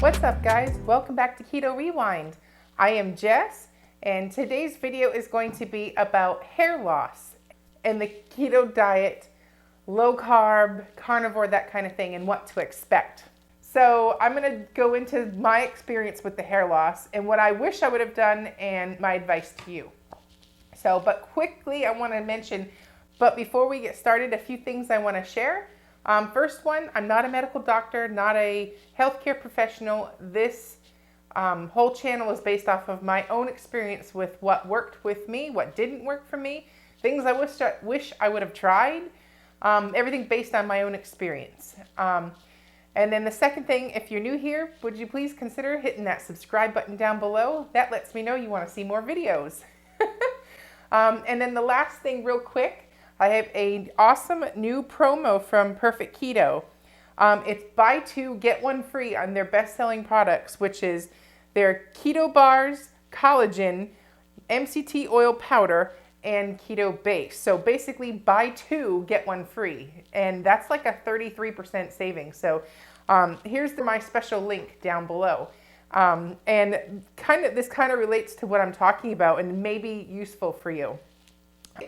What's up, guys? Welcome back to Keto Rewind. I am Jess, and today's video is going to be about hair loss and the keto diet, low carb, carnivore, that kind of thing, and what to expect. So I'm going to go into my experience with the hair loss and what I wish I would have done and my advice to you. But quickly I want to mention, but before we get started, a few things I want to share. First one, I'm not a medical doctor, not a healthcare professional. This whole channel is based off of my own experience with what worked with me, what didn't work for me, things I wish I would have tried, everything based on my own experience. And then the second thing, if you're new here, would you please consider hitting that subscribe button down below? That lets me know you want to see more videos. And then the last thing real quick, I have an awesome new promo from Perfect Keto. It's buy two, get one free on their best-selling products, which is their keto bars, collagen, MCT oil powder, and keto base. So basically buy two, get one free. And that's like a 33% savings. So here's my special link down below. And this kind of relates to what I'm talking about and may be useful for you.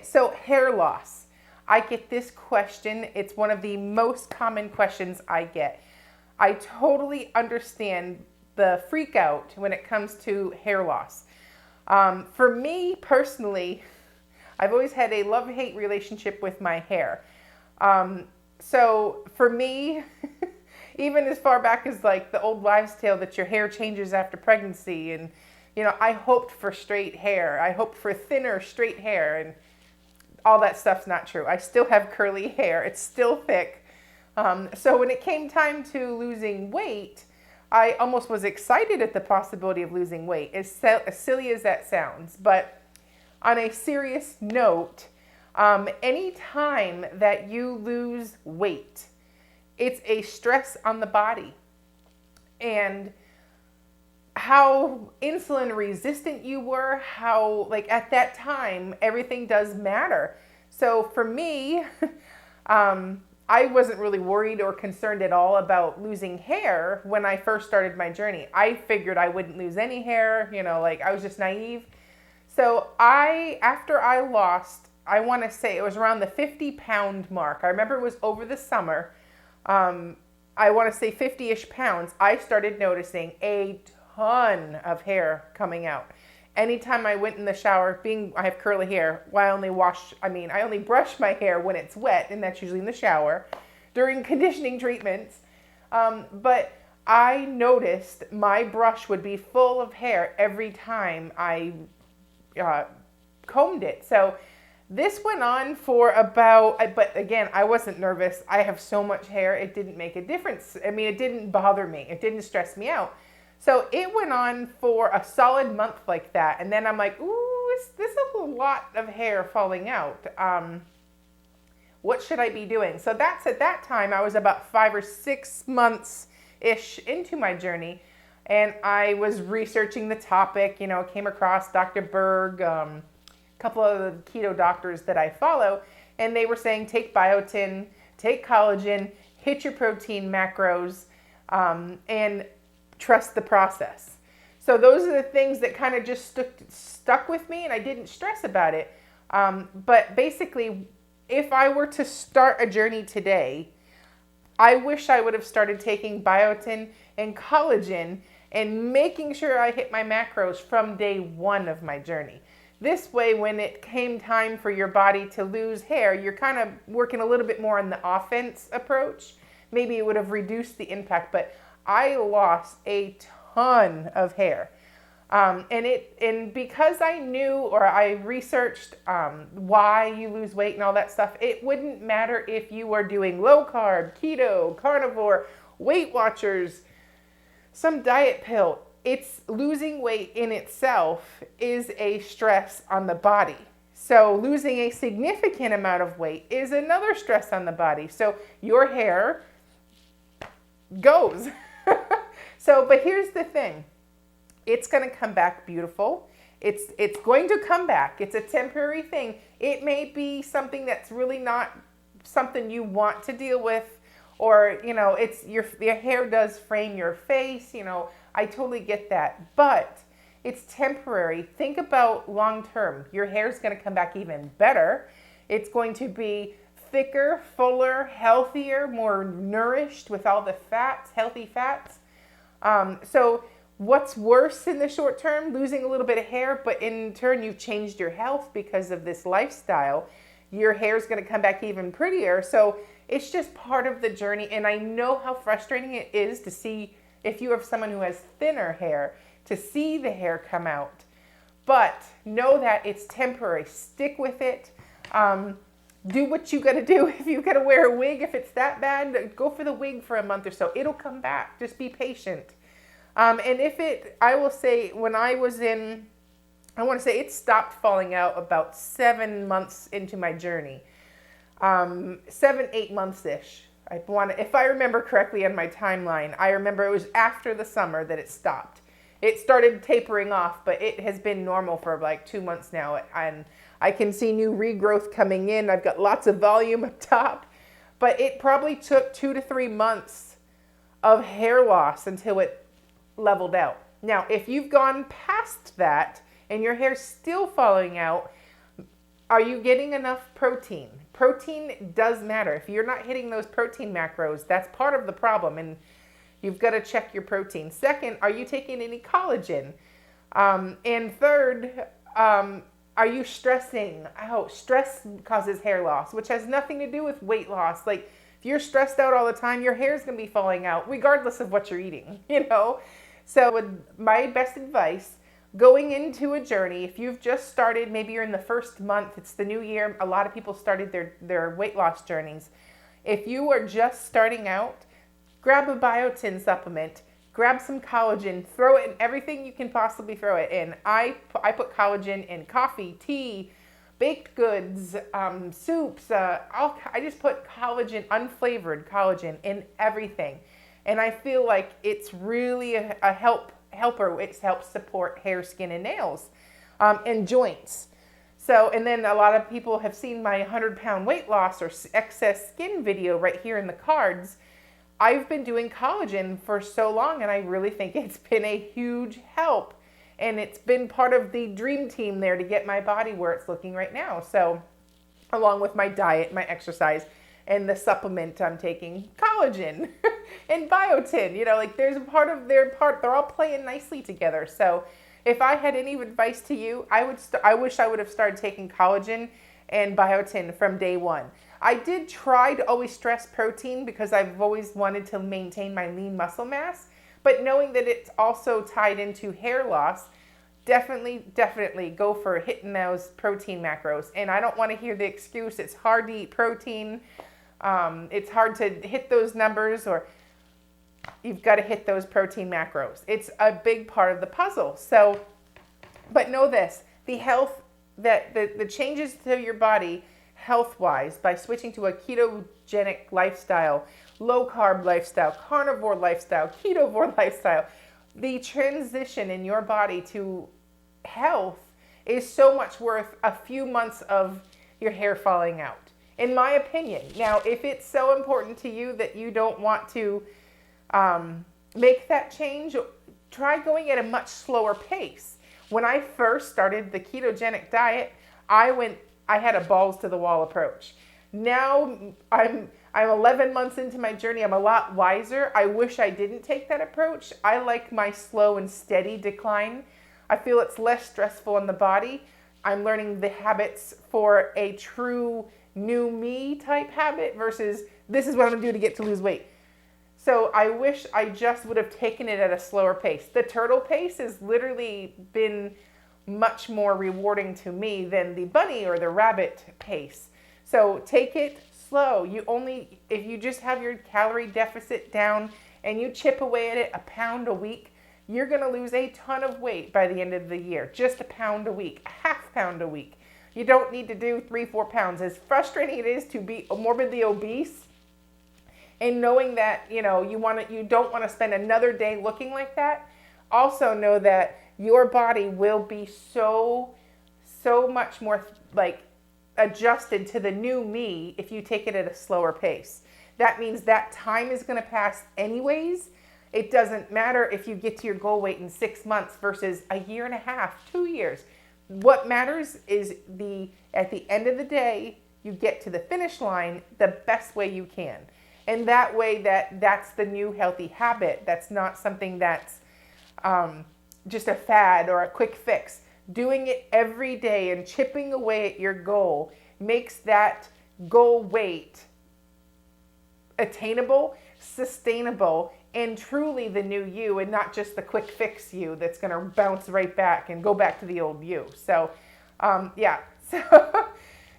So hair loss. I get this question. It's one of the most common questions I get. I totally understand the freak out when it comes to hair loss. For me personally, I've always had a love-hate relationship with my hair. So for me, even as far back as like the old wives' tale that your hair changes after pregnancy, and I hoped for straight hair. I hoped for thinner, straight hair, and all that stuff's not true. I still have curly hair. It's still thick. So when it came time to losing weight, I almost was excited at the possibility of losing weight, as silly as that sounds. But on a serious note, any time that you lose weight, it's a stress on the body. And how insulin resistant you were, how at that time, everything does matter. So for me, I wasn't really worried or concerned at all about losing hair when I first started my journey. I figured I wouldn't lose any hair, I was just naive. So after I lost, I want to say it was around the 50-pound mark. I remember it was over the summer. I want to say 50-ish pounds. I started noticing a ton of hair coming out. Anytime I went in the shower, I have curly hair, I only brush my hair when it's wet, and that's usually in the shower during conditioning treatments. But I noticed my brush would be full of hair every time I combed it. So this went on for but again, I wasn't nervous. I have so much hair, it didn't make a difference. It didn't bother me. It didn't stress me out. So it went on for a solid month like that. And then I'm like, ooh, this is a lot of hair falling out. What should I be doing? So that's at that time, I was about 5 or 6 months-ish into my journey. And I was researching the topic, came across Dr. Berg, a couple of the keto doctors that I follow. And they were saying, take biotin, take collagen, hit your protein macros, and trust the process. So those are the things that kind of just stuck with me, and I didn't stress about it. But basically, if I were to start a journey today, I wish I would have started taking biotin and collagen and making sure I hit my macros from day one of my journey. This way, when it came time for your body to lose hair, you're kind of working a little bit more on the offense approach. Maybe it would have reduced the impact, but I lost a ton of hair. And because I knew, or I researched why you lose weight and all that stuff, it wouldn't matter if you were doing low carb, keto, carnivore, Weight Watchers, some diet pill. It's losing weight in itself is a stress on the body. So losing a significant amount of weight is another stress on the body. So your hair goes. But here's the thing. It's going to come back beautiful. It's going to come back. It's a temporary thing. It may be something that's really not something you want to deal with or, it's your hair does frame your face, I totally get that. But it's temporary. Think about long term. Your hair is going to come back even better. It's going to be thicker, fuller, healthier, more nourished with all the fats, healthy fats. So what's worse in the short term? Losing a little bit of hair, but in turn you've changed your health because of this lifestyle. Your hair is going to come back even prettier. So it's just part of the journey. And I know how frustrating it is to see, if you have someone who has thinner hair, to see the hair come out. But know that it's temporary. Stick with it. Do what you got to do. If you got to wear a wig, if it's that bad, go for the wig for a month or so. It'll come back. Just be patient. And I will say, when I was in, I want to say it stopped falling out about 7 months into my journey. 7-8 months-ish. If I remember correctly on my timeline, I remember it was after the summer that it stopped. It started tapering off, but it has been normal for like 2 months now. And I can see new regrowth coming in. I've got lots of volume up top, but it probably took 2 to 3 months of hair loss until it leveled out. Now, if you've gone past that and your hair's still falling out, are you getting enough protein? Protein does matter. If you're not hitting those protein macros, that's part of the problem, and you've got to check your protein. Second, are you taking any collagen? And third, are you stressing? Oh, stress causes hair loss, which has nothing to do with weight loss. Like, if you're stressed out all the time, your hair is going to be falling out regardless of what you're eating, So my best advice, going into a journey, if you've just started, maybe you're in the first month, it's the new year, a lot of people started their weight loss journeys. If you are just starting out, grab a biotin supplement, grab some collagen, throw it in everything you can possibly throw it in. I put collagen in coffee, tea, baked goods, soups. I just put collagen, unflavored collagen, in everything. And I feel like it's really a helper. It helps support hair, skin, and nails, and joints. So, and then a lot of people have seen my 100-pound weight loss or excess skin video right here in the cards. I've been doing collagen for so long, and I really think it's been a huge help. And it's been part of the dream team there to get my body where it's looking right now. So, along with my diet, my exercise, and the supplement I'm taking, collagen and biotin, there's a part of they're all playing nicely together. So if I had any advice to you, I wish I would have started taking collagen and biotin from day one. I did try to always stress protein because I've always wanted to maintain my lean muscle mass, but knowing that it's also tied into hair loss, definitely go for hitting those protein macros. And I don't want to hear the excuse, it's hard to eat protein. It's hard to hit those numbers, or you've got to hit those protein macros. It's a big part of the puzzle. So, but know this, the health, that the changes to your body health-wise by switching to a ketogenic lifestyle, low-carb lifestyle, carnivore lifestyle, ketovore lifestyle, the transition in your body to health is so much worth a few months of your hair falling out, in my opinion. Now, if it's so important to you that you don't want to make that change, try going at a much slower pace. When I first started the ketogenic diet, I had a balls to the wall approach. Now I'm 11 months into my journey. I'm a lot wiser. I wish I didn't take that approach. I like my slow and steady decline. I feel it's less stressful on the body. I'm learning the habits for a true new me type habit versus this is what I'm gonna do to get to lose weight. So I wish I just would have taken it at a slower pace. The turtle pace has literally been much more rewarding to me than the bunny or the rabbit pace. So take it slow. If you just have your calorie deficit down and you chip away at it a pound a week, you're gonna lose a ton of weight by the end of the year. Just a pound a week, a half pound a week. You don't need to do 3-4 pounds. As frustrating it is to be morbidly obese, and knowing that you don't want to spend another day looking like that, also know that your body will be so much more like adjusted to the new me if you take it at a slower pace. that means that time is going to pass anyways. It doesn't matter if you get to your goal weight in 6 months versus a year and a half, 2 years. What matters is at the end of the day, you get to the finish line the best way you can. And that way that's the new healthy habit. That's not something that's just a fad or a quick fix. Doing it every day and chipping away at your goal makes that goal weight attainable, sustainable, and truly the new you, and not just the quick fix you that's going to bounce right back and go back to the old you. So, yeah.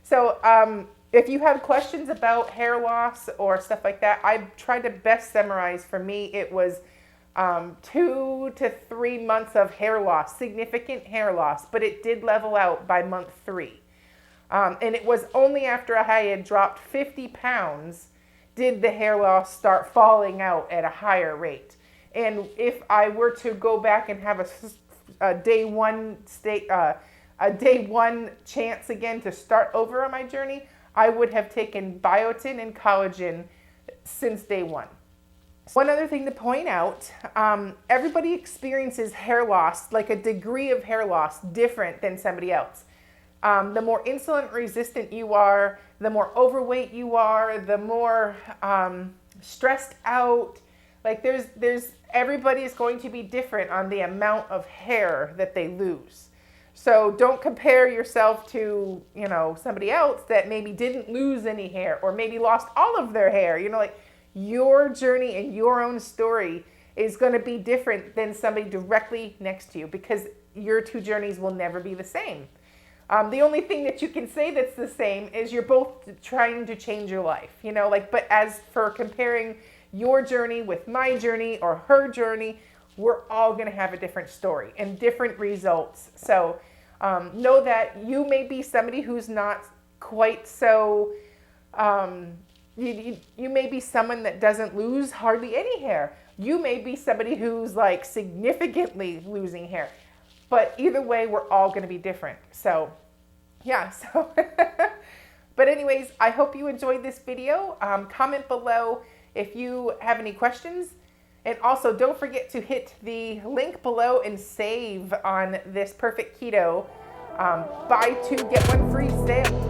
So, if you have questions about hair loss or stuff like that, I tried to best summarize. For me, it was 2 to 3 months of hair loss, significant hair loss, but it did level out by month 3. And it was only after I had dropped 50 pounds did the hair loss start falling out at a higher rate. And if I were to go back and have a day one chance again to start over on my journey, I would have taken biotin and collagen since day one. One other thing to point out, everybody experiences hair loss, like a degree of hair loss, different than somebody else. The more insulin resistant you are, the more overweight you are, the more stressed out. Like everybody is going to be different on the amount of hair that they lose. So don't compare yourself to, somebody else that maybe didn't lose any hair or maybe lost all of their hair. Like your journey and your own story is going to be different than somebody directly next to you, because your two journeys will never be the same. The only thing that you can say that's the same is you're both trying to change your life, but as for comparing your journey with my journey or her journey, we're all going to have a different story and different results. So know that you may be somebody who's not quite so, you may be someone that doesn't lose hardly any hair. You may be somebody who's like significantly losing hair. But either way, we're all going to be different. So, yeah. But anyways, I hope you enjoyed this video. Comment below if you have any questions. And also, don't forget to hit the link below and save on this Perfect Keto buy 2 get 1 free sale.